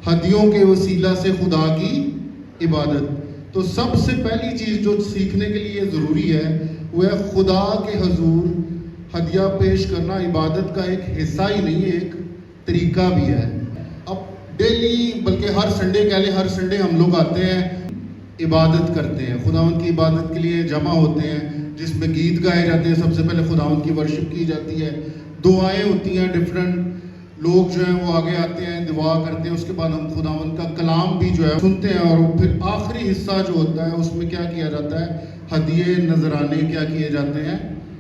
ہدیوں کے وسیلہ سے خدا کی عبادت. تو سب سے پہلی چیز جو سیکھنے کے لیے ضروری ہے وہ ہے خدا کے حضور ہدیہ پیش کرنا عبادت کا ایک حصہ ہی نہیں، ایک طریقہ بھی ہے. اب ڈیلی بلکہ ہر سنڈے کہہ لیں، ہر سنڈے ہم لوگ آتے ہیں، عبادت کرتے ہیں، خداوند کی عبادت کے لیے جمع ہوتے ہیں جس میں گیت گائے جاتے ہیں. سب سے پہلے خداوند کی ورشپ کی جاتی ہے، دعائیں ہوتی ہیں، ڈفرینٹ لوگ جو ہیں وہ آگے آتے ہیں، دعا کرتے ہیں. اس کے بعد ہم خداوند کا کلام بھی جو ہے سنتے ہیں، اور پھر آخری حصہ جو ہوتا ہے اس میں کیا کیا جاتا ہے، ہدیے نذرانے کیا کیے جاتے ہیں،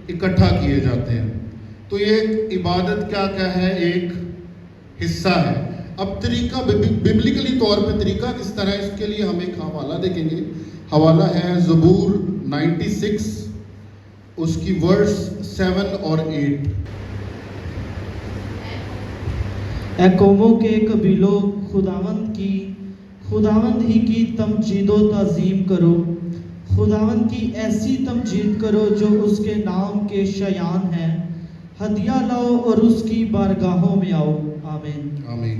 اکٹھا کیے جاتے ہیں. تو یہ عبادت کیا ہے، ایک حصہ ہے. اب طریقہ ببلیکلی طور پہ طریقہ کس طرح ہے، اس کے لیے ہم ایک حوالہ دیکھیں گے. حوالہ ہے زبور 96، اس کی ورس 7 اور 8. اے قوموں کے قبیلوں، خداوند ہی کی تمجید و تعظیم کرو. خداوند کی ایسی تمجید کرو جو اس کے نام کے شایان ہیں. ہدیہ لاؤ اور اس کی بارگاہوں میں آؤ. آمین. آمین.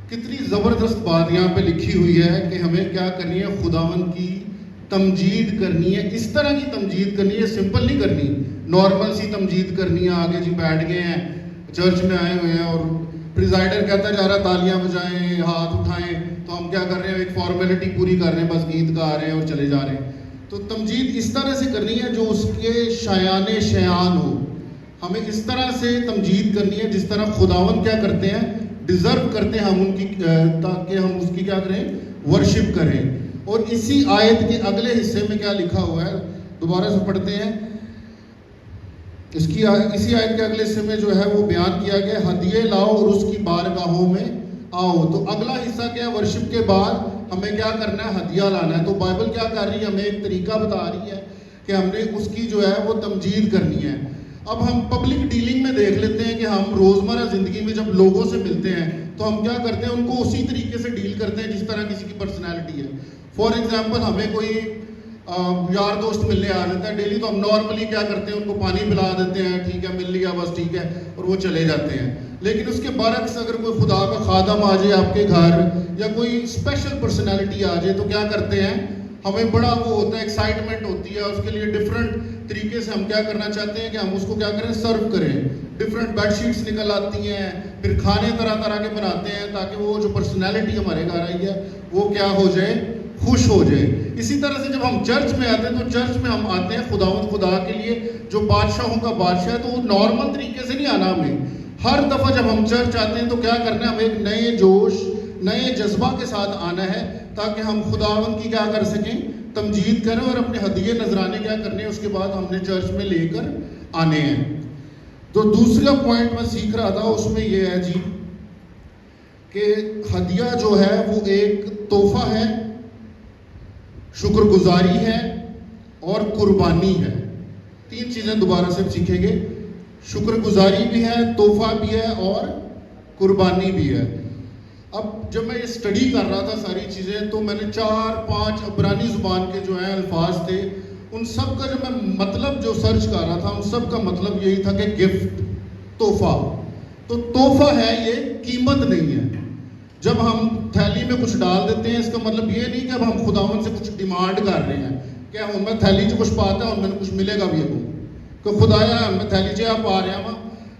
کتنی زبردست بات یہاں پہ لکھی ہوئی ہے کہ ہمیں کیا کرنی ہے، خداوند کی تمجید کرنی ہے. اس طرح کی تمجید کرنی ہے، سمپل نہیں کرنی، نارمل سی تمجید کرنی ہے. آگے جی بیٹھ گئے ہیں، چرچ میں آئے ہوئے ہیں اور پریزائڈر کہتا جا رہا ہے تالیاں بجائیں، ہاتھ اٹھائیں، تو ہم کیا کر رہے ہیں، ایک فارمیلٹی پوری کر رہے ہیں، بس گیت گا رہے ہیں اور چلے جا رہے ہیں. تو تمجید اس طرح سے کرنی ہے جو اس کے شایان ہو. ہمیں اس طرح سے تمجید کرنی ہے جس طرح خداوند کیا کرتے ہیں، ڈیزرو کرتے ہیں ہم ان کی، تاکہ ہم اس کی کیا کریں، ورشپ کریں. اور اسی آیت کے اگلے حصے میں کیا لکھا ہوا ہے، دوبارہ سے پڑھتے ہیں. اسی آیت کے اگلے حصے میں جو ہے وہ بیان کیا گیا، ہدیے لاؤ اور اس کی بارگاہوں میں آؤ. تو اگلا حصہ کیا ہے، ورشپ کے بعد ہمیں کیا کرنا ہے، ہدیہ لانا ہے. تو بائبل کیا کر رہی ہے، ہمیں ایک طریقہ بتا رہی ہے کہ ہم نے اس کی جو ہے وہ تمجید کرنی ہے. اب ہم پبلک ڈیلنگ میں دیکھ لیتے ہیں کہ ہم روزمرہ زندگی میں جب لوگوں سے ملتے ہیں تو ہم کیا کرتے ہیں، ان کو اسی طریقے سے ڈیل کرتے ہیں جس طرح کسی کی پرسنالٹی ہے. فار ایگزامپل ہمیں کوئی یار دوست ملنے آ جاتا ہے ڈیلی، تو ہم نارملی کیا کرتے ہیں، ان کو پانی پلا دیتے ہیں، ٹھیک ہے مل لیا بس ٹھیک ہے، اور وہ چلے جاتے ہیں. لیکن اس کے برعکس اگر کوئی خدا کا خادم آ جائے آپ کے گھر، یا کوئی اسپیشل پرسنالٹی آ جائے، تو کیا کرتے ہیں، ہمیں بڑا وہ ہوتا ہے، ایکسائٹمنٹ ہوتی ہے. اس کے لیے ڈفرینٹ طریقے سے ہم کیا کرنا چاہتے ہیں کہ ہم اس کو کیا کریں، سرو کریں. ڈفرینٹ بیڈ شیٹس نکل آتی ہیں، پھر کھانے طرح طرح کے بناتے ہیں تاکہ وہ جو پرسنالٹی ہمارے گھر آئی ہے وہ کیا ہو جائے، خوش ہو جائے. اسی طرح سے جب ہم چرچ میں آتے ہیں تو چرچ میں ہم آتے ہیں خدا کے لیے جو بادشاہوں کا بادشاہ ہے. تو وہ نارمل طریقے سے نہیں آنا ہمیں. ہر دفعہ جب ہم چرچ آتے ہیں تو کیا کرنا ہے، ہمیں ایک نئے جوش، نئے جذبہ کے ساتھ آنا ہے تاکہ ہم خداوند کی کیا کر سکیں، تمجید کریں، اور اپنے ہدیے نذرانے کیا کرنے ہیں اس کے بعد ہم نے چرچ میں لے کر آنے ہیں. تو دوسرا پوائنٹ میں سیکھ رہا تھا، اس میں یہ ہے جی کہ ہدیہ جو ہے وہ ایک تحفہ ہے، شکر گزاری ہے اور قربانی ہے. 3 چیزیں دوبارہ سے سیکھیں گے، شکر گزاری بھی ہے، تحفہ بھی ہے اور قربانی بھی ہے. اب جب میں یہ اسٹڈی کر رہا تھا ساری چیزیں، تو میں نے 4-5 عبرانی زبان کے جو ہیں الفاظ تھے، ان سب کا جو میں مطلب جو سرچ کر رہا تھا، ان سب کا مطلب یہی تھا کہ گفٹ، تحفہ. تو تحفہ ہے، یہ قیمت نہیں ہے. جب ہم تھیلی میں کچھ ڈال دیتے ہیں، اس کا مطلب یہ نہیں کہ اب ہم خداوند سے کچھ ڈیمانڈ کر رہے ہیں کہ ان میں تھیلی سے کچھ پاتا ہے، ان میں کچھ ملے گا بھی ابھی کہ خدایا میں تھیلی سے آپ آ رہے ہیں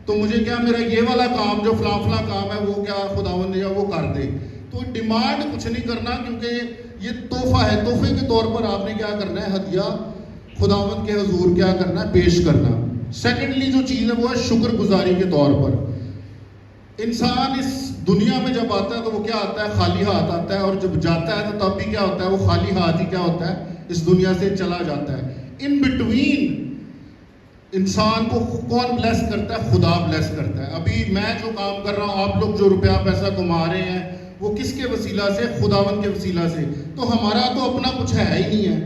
تو مجھے کیا میرا یہ والا کام جو فلاں کام ہے وہ کیا خداوند یا وہ کر دے. تو ڈیمانڈ کچھ نہیں کرنا، کیونکہ یہ تحفہ ہے. تحفے کے طور پر آپ نے کیا کرنا ہے، ہدیہ خداوند کے حضور کیا کرنا ہے، پیش کرنا. سیکنڈلی جو چیز ہے وہ ہے شکر گزاری کے طور پر. انسان اس دنیا میں جب آتا ہے تو وہ کیا آتا ہے، خالی ہاتھ آتا ہے، اور جب جاتا ہے تو تب بھی کیا ہوتا ہے، وہ خالی ہاتھ ہی کیا ہوتا ہے، اس دنیا سے چلا جاتا ہے. ان بٹوین انسان کو کون بلیس کرتا ہے، خدا بلیس کرتا ہے. ابھی میں جو کام کر رہا ہوں، آپ لوگ جو روپیہ پیسہ کما رہے ہیں، وہ کس کے وسیلہ سے، خداوند کے وسیلہ سے. تو ہمارا تو اپنا کچھ ہے ہی نہیں ہے.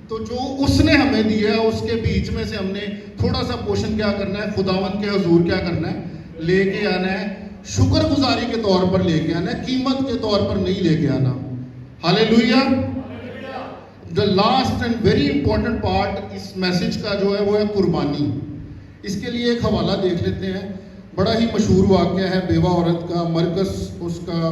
تو جو اس نے ہمیں دیا ہے اس کے بیچ میں سے ہم نے تھوڑا سا پورشن کیا کرنا ہے، خداوند کے حضور کیا کرنا ہے، لے کے آنا ہے. شکر گزاری کے طور پر لے کے آنا ہے، قیمت کے طور پر نہیں لے کے آنا. Hallelujah. The last and very important part اس میسج کا جو ہے وہ ہے قربانی. اس کے لیے ایک حوالہ دیکھ لیتے ہیں، بڑا ہی مشہور واقعہ ہے بیوہ عورت کا. مرکز اس کا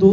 2